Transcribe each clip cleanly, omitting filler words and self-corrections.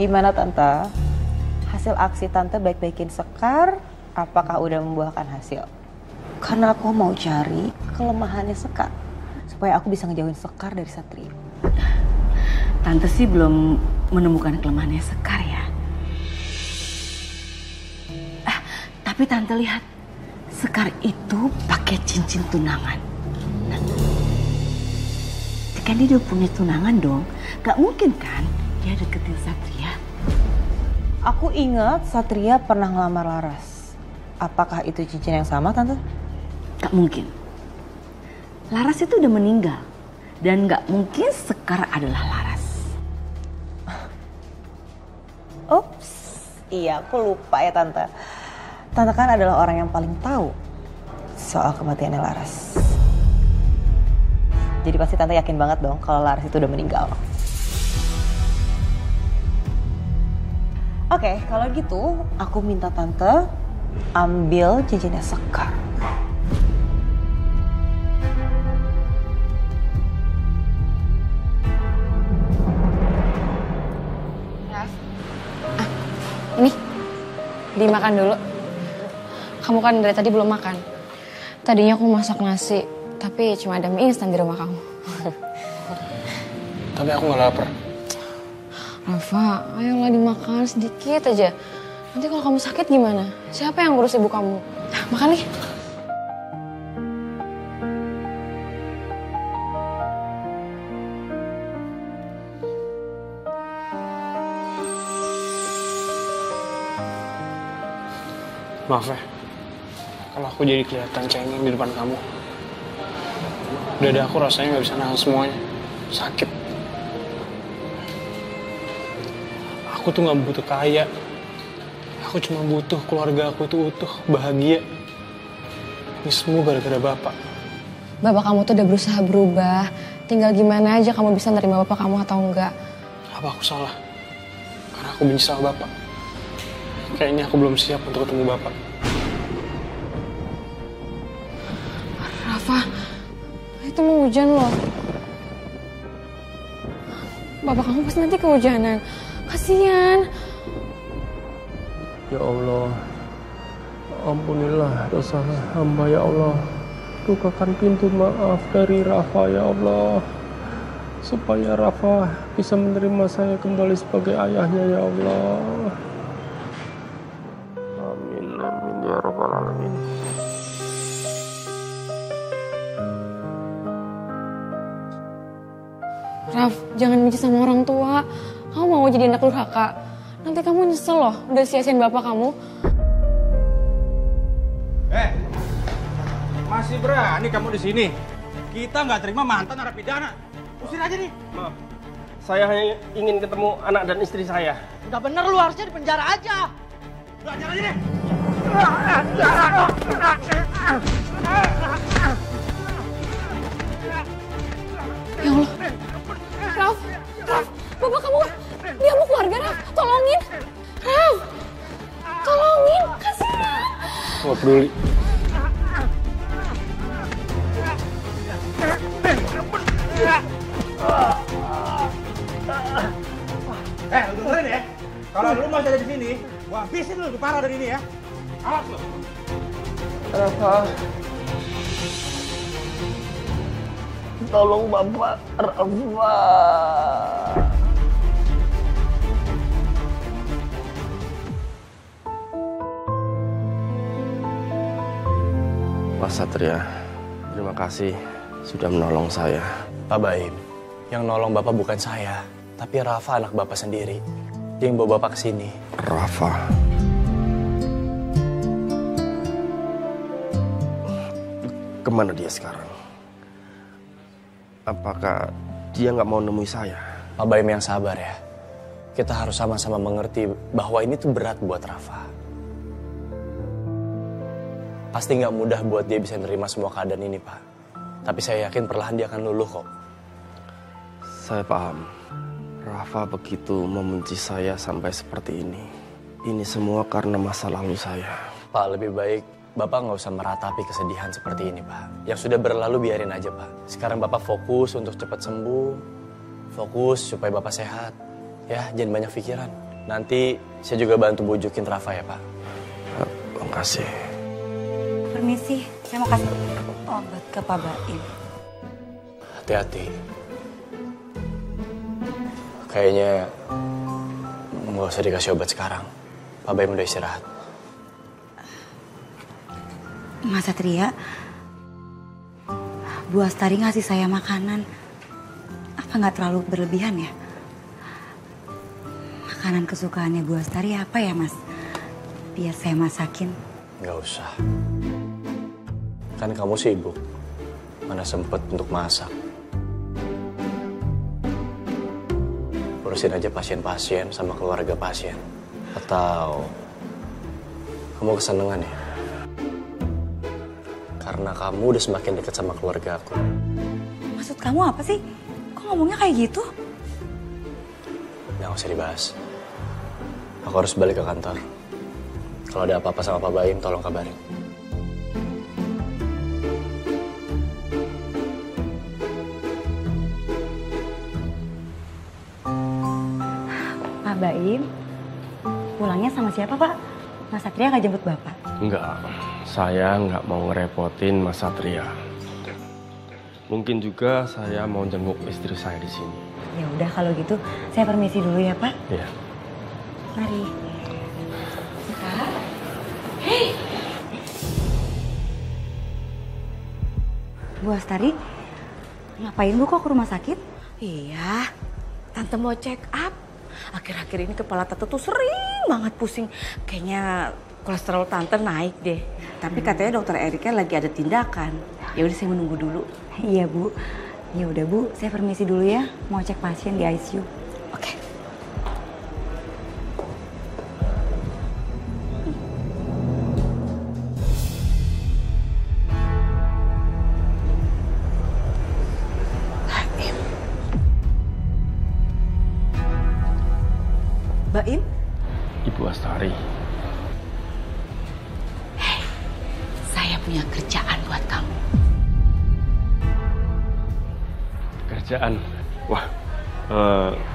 Gimana Tante? Hasil aksi Tante baik-baikin Sekar, apakah udah membuahkan hasil? Karena aku mau cari kelemahannya Sekar, supaya aku bisa ngejauhin Sekar dari Satria. Tante sih belum menemukan kelemahannya Sekar ya. Tapi Tante lihat, Sekar itu pakai cincin tunangan. Kan dia udah punya tunangan dong, gak mungkin kan dia deketin Satria. Aku ingat Satria pernah ngelamar Laras. Apakah itu cincin yang sama, Tante? Gak mungkin. Laras itu udah meninggal. Dan gak mungkin Sekar adalah Laras. Ups, iya aku lupa ya Tante. Tante kan adalah orang yang paling tahu soal kematiannya Laras. Jadi pasti Tante yakin banget dong kalau Laras itu udah meninggal. Oke, kalau gitu aku minta Tante ambil cincinnya Sekar. Ini, dimakan dulu. Kamu kan dari tadi belum makan. Tadinya aku masak nasi, tapi cuma ada mie instan di rumah kamu. Tapi aku gak lapar. Rafa, ayolah dimakan sedikit aja. Nanti kalau kamu sakit gimana? Siapa yang ngurus ibu kamu? Makan nih. Maaf ya, kalau aku jadi kelihatan cengeng di depan kamu. Dada aku rasanya gak bisa nahan semuanya. Sakit. Aku tuh gak butuh kaya. Aku cuma butuh keluarga aku tuh utuh, bahagia. Ini semua gara-gara Bapak. Bapak kamu tuh udah berusaha berubah. Tinggal gimana aja kamu bisa nerima bapak kamu atau enggak. Apa aku salah? Karena aku benci sama Bapak. Kayaknya aku belum siap untuk ketemu Bapak. Rafa, itu mau hujan loh. Bapak kamu pasti nanti kehujanan. Kasian. Ya Allah, ampunilah dosa hamba ya Allah. Bukakan pintu maaf dari Rafa ya Allah. Supaya Rafa bisa menerima saya kembali sebagai ayahnya ya Allah. Amin, amin ya Rabbal Alamin. Raf, jangan benci sama orang tua. Kamu mau jadi anak durhaka. Nanti kamu nyesel loh udah sia-siain bapak kamu. Masih berani kamu di sini? Kita nggak terima mantan narapidana. Usir aja nih. Maaf, saya hanya ingin ketemu anak dan istri saya. Udah bener lu harusnya di penjara aja. Belajar aja deh. Ya Allah. Raf, bapak kamu, dia mau keluarga Raf, tolongin. Raf, tolongin, kasihan. Gak peduli. Lu dengerin ya. Kalau lu masih ada di sini, gua habisin lu lebih parah dari ini ya. Awas lu. Rafa, tolong Bapak Rafa. Pak Satria, terima kasih sudah menolong saya. Pak Baim, yang nolong Bapak bukan saya, tapi Rafa anak Bapak sendiri. Dia yang bawa Bapak ke sini. Rafa. Kemana dia sekarang? Apakah dia nggak mau nemui saya? Pak Baim yang sabar ya. Kita harus sama-sama mengerti bahwa ini tuh berat buat Rafa. Pasti nggak mudah buat dia bisa nerima semua keadaan ini, Pak. Tapi saya yakin perlahan dia akan luluh kok. Saya paham. Rafa begitu membenci saya sampai seperti ini. Ini semua karena masa lalu saya. Pak, lebih baik Bapak nggak usah meratapi kesedihan seperti ini, Pak. Yang sudah berlalu biarin aja, Pak. Sekarang Bapak fokus untuk cepat sembuh. Fokus supaya Bapak sehat. Ya, jangan banyak pikiran. Nanti saya juga bantu bujukin Rafa ya, Pak. Makasih. Permisi, saya mau kasih obat ke Pak Baim. Hati-hati. Kayaknya nggak usah dikasih obat sekarang. Pak Baim udah istirahat. Mas Satria, Bu Astari ngasih saya makanan. Apa nggak terlalu berlebihan ya? Makanan kesukaannya Bu Astari apa ya, Mas? Biar saya masakin. Nggak usah. Kan kamu sibuk. Mana sempet untuk masak. Urusin aja pasien-pasien sama keluarga pasien. Atau kamu kesenengan ya? Karena kamu udah semakin dekat sama keluarga aku. Maksud kamu apa sih? Kok ngomongnya kayak gitu? Nggak usah dibahas. Aku harus balik ke kantor. Kalau ada apa-apa sama Pak Baim, tolong kabarin. Pak Baim, pulangnya sama siapa Pak? Mas Satria nggak jemput Bapak? Enggak, saya nggak mau ngerepotin Mas Satria. Mungkin juga saya mau jenguk istri saya di sini. Ya udah kalau gitu, saya permisi dulu ya Pak. Iya. Mari. Hei. Bu Astari, ngapain Bu kok ke rumah sakit? Iya, Tante mau check up. Akhir-akhir ini kepala Tante tuh sering banget pusing. Kayaknya kolesterol Tante naik deh. Tapi katanya dokter Erika lagi ada tindakan. Ya udah saya menunggu dulu. Iya Bu. Ya udah Bu, saya permisi dulu ya. Mau cek pasien di ICU. Oke. Baim? Ibu Astari. Saya punya kerjaan buat kamu. Kerjaan? Wah,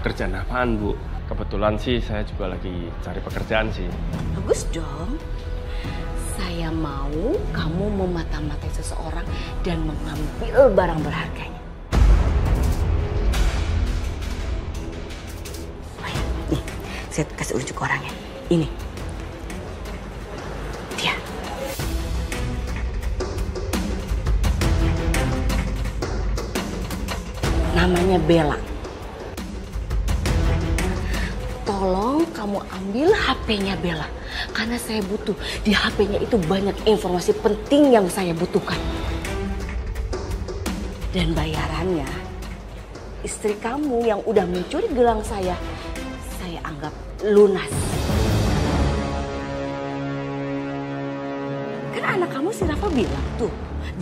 kerjaan apaan Bu? Kebetulan sih saya juga lagi cari pekerjaan sih. Bagus dong. Saya mau kamu memata-matai seseorang dan mengambil barang berharganya. Oh ya, nih, saya kasih unjuk orangnya. Ini. Dia. Namanya Bella. Tolong kamu ambil HP-nya Bella. Karena saya butuh. Di HP-nya itu banyak informasi penting yang saya butuhkan. Dan bayarannya, istri kamu yang udah mencuri gelang saya anggap lunas. Kan anak kamu si Rafa bilang tuh,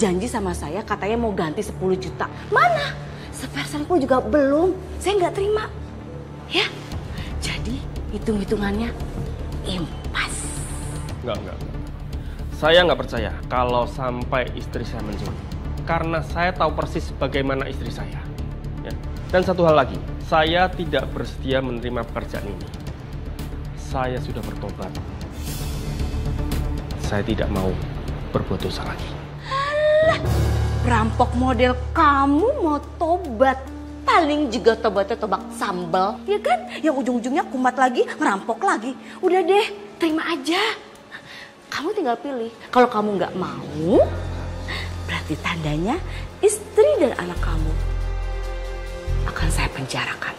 janji sama saya katanya mau ganti 10 juta. Mana? Sepersen pun juga belum. Saya nggak terima. Ya, jadi hitung-hitungannya impas. Enggak. Saya nggak percaya kalau sampai istri saya mencuri. Karena saya tahu persis bagaimana istri saya. Ya. Dan satu hal lagi, saya tidak bersedia menerima pekerjaan ini. Saya sudah bertobat. Saya tidak mau berbuat dosa lagi. Alah, perampok model kamu mau tobat. Paling juga tobatnya tobat sambal. Ya kan? Yang ujung-ujungnya kumat lagi, ngerampok lagi. Udah deh, terima aja. Kamu tinggal pilih. Kalau kamu nggak mau, berarti tandanya istri dan anak kamu akan saya penjarakan.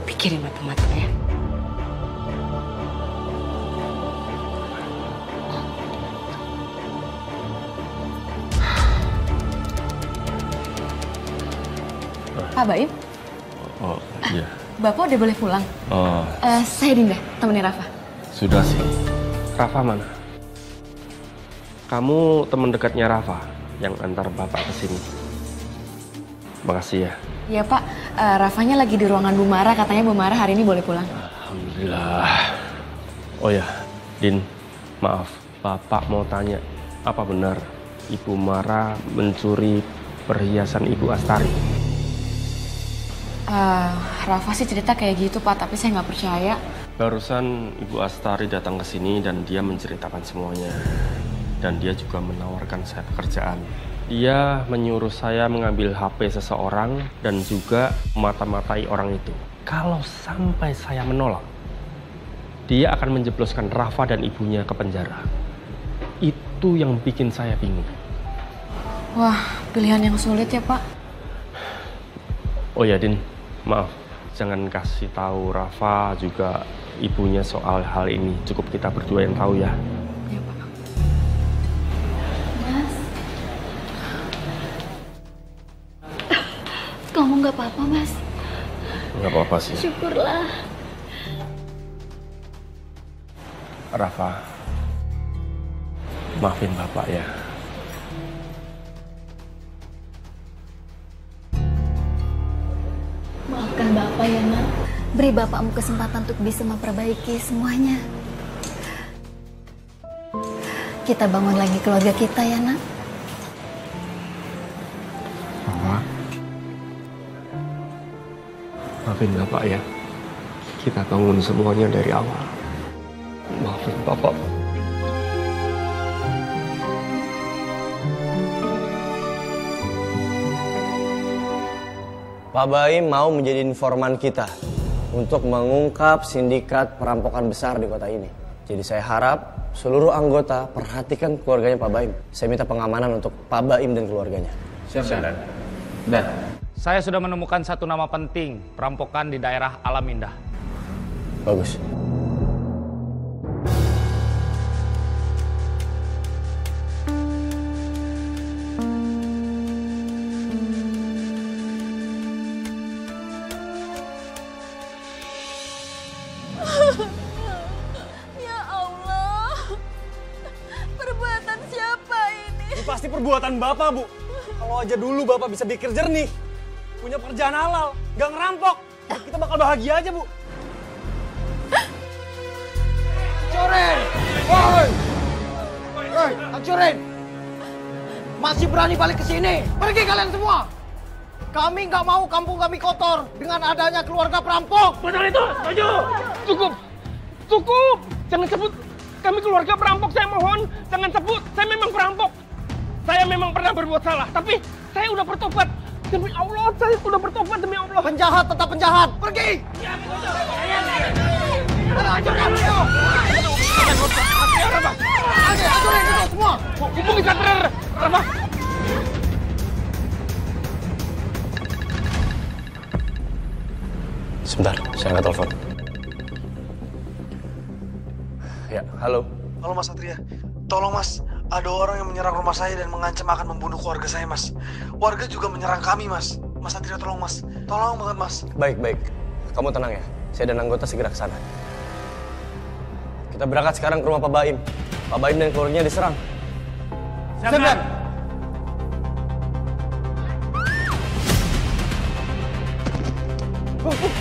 Pikirin matang-matang ya. Pak Baim, Oh, iya. Bapak udah boleh pulang. Oh, Saya Dinda, temennya Rafa. sudah sih. Rafa mana? Kamu teman dekatnya Rafa yang antar Bapak ke sini. Makasih ya. Iya Pak, Rafanya lagi di ruangan Bu Mara, katanya Bu Mara hari ini boleh pulang. Alhamdulillah. Oh ya, Din, maaf. Bapak mau tanya, apa benar Ibu Mara mencuri perhiasan Ibu Astari? Rafa sih cerita kayak gitu Pak, tapi saya nggak percaya. Barusan Ibu Astari datang ke sini dan dia menceritakan semuanya. Dan dia juga menawarkan saya pekerjaan. Dia menyuruh saya mengambil HP seseorang dan juga mata-matai orang itu. Kalau sampai saya menolak, dia akan menjebloskan Rafa dan ibunya ke penjara. Itu yang bikin saya bingung. Wah, pilihan yang sulit ya Pak. Oh ya Din, maaf. Jangan kasih tahu Rafa juga ibunya soal hal ini. Cukup kita berdua yang tahu ya. Iya Pak. Mas, kamu nggak apa-apa Mas? Nggak apa-apa sih. Syukurlah. Rafa, maafin Bapak ya. Maafkan Bapak ya Nak. Beri Bapakmu kesempatan untuk bisa memperbaiki semuanya. Kita bangun lagi keluarga kita ya Nak. Mama, maafin Bapak ya. Kita bangun semuanya dari awal. Maafin Bapak. Pak Baim mau menjadi informan kita untuk mengungkap sindikat perampokan besar di kota ini. Jadi saya harap seluruh anggota perhatikan keluarganya Pak Baim. Saya minta pengamanan untuk Pak Baim dan keluarganya. Siap, Dan. Saya sudah menemukan satu nama penting perampokan di daerah Alam Indah. Bagus. Ya Allah, perbuatan siapa ini? Ini pasti perbuatan Bapak, Bu. Kalau aja dulu Bapak bisa pikir jernih, punya pekerjaan halal, gak ngerampok, kita bakal bahagia aja, Bu. Hancurin! Woi! Woi, hancurin! Masih berani balik ke sini? Pergi kalian semua! Kami nggak mau kampung kami kotor dengan adanya keluarga perampok. Betul itu, setuju. Cukup, cukup. Jangan sebut kami keluarga perampok. Saya mohon, jangan sebut. Saya memang perampok. Saya memang pernah berbuat salah, tapi saya udah bertobat. Demi Allah, saya udah bertobat demi Allah. Penjahat tetap penjahat. Pergi. Hancurin itu semua. Hubungi Satria, Rafa. Sebentar, saya angkat telepon. Ya, halo. Halo Mas Satria, tolong Mas, ada orang yang menyerang rumah saya dan mengancam akan membunuh keluarga saya, Mas. Warga juga menyerang kami, Mas. Mas Satria, tolong Mas. Tolong banget, Mas. Baik, baik. Kamu tenang ya. Saya dan anggota segera ke sana. Kita berangkat sekarang ke rumah Pak Baim. Pak Baim dan keluarganya diserang. Siap, Dan. Cukup.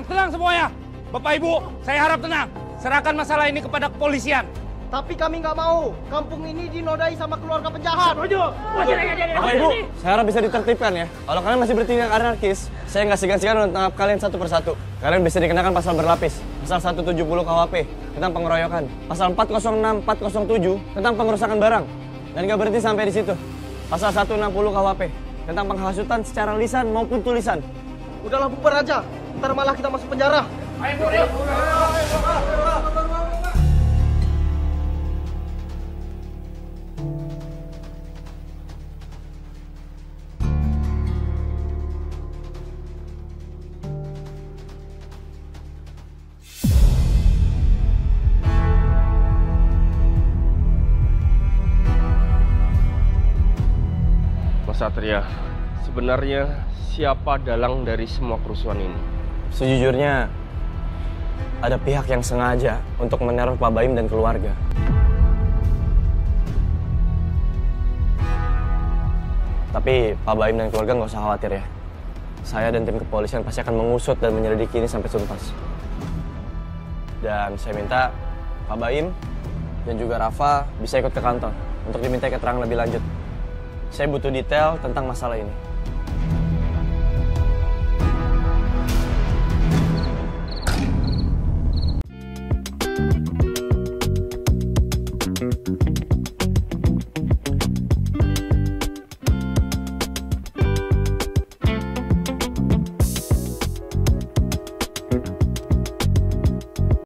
Tenang semuanya. Bapak Ibu, saya harap tenang. Serahkan masalah ini kepada kepolisian. Tapi kami nggak mau. Kampung ini dinodai sama keluarga penjahat. Bapak Ibu, saya harap bisa ditertibkan ya. Kalau kalian masih bertindak anarkis, saya nggak segan-segan untuk tangkap kalian satu persatu. Kalian bisa dikenakan pasal berlapis. Pasal 170 KUHP tentang pengeroyokan. Pasal 406, 407 tentang pengerusakan barang. Dan nggak berhenti sampai di situ. Pasal 160 KUHP tentang penghasutan secara lisan maupun tulisan. Udahlah bubar aja. Ntar malah kita masuk penjara. Mas Satria, sebenarnya siapa dalang dari semua kerusuhan ini? Sejujurnya, ada pihak yang sengaja untuk meneror Pak Baim dan keluarga. Tapi Pak Baim dan keluarga nggak usah khawatir ya. Saya dan tim kepolisian pasti akan mengusut dan menyelidiki ini sampai tuntas. Dan saya minta Pak Baim, dan juga Rafa bisa ikut ke kantor untuk diminta keterangan lebih lanjut. Saya butuh detail tentang masalah ini.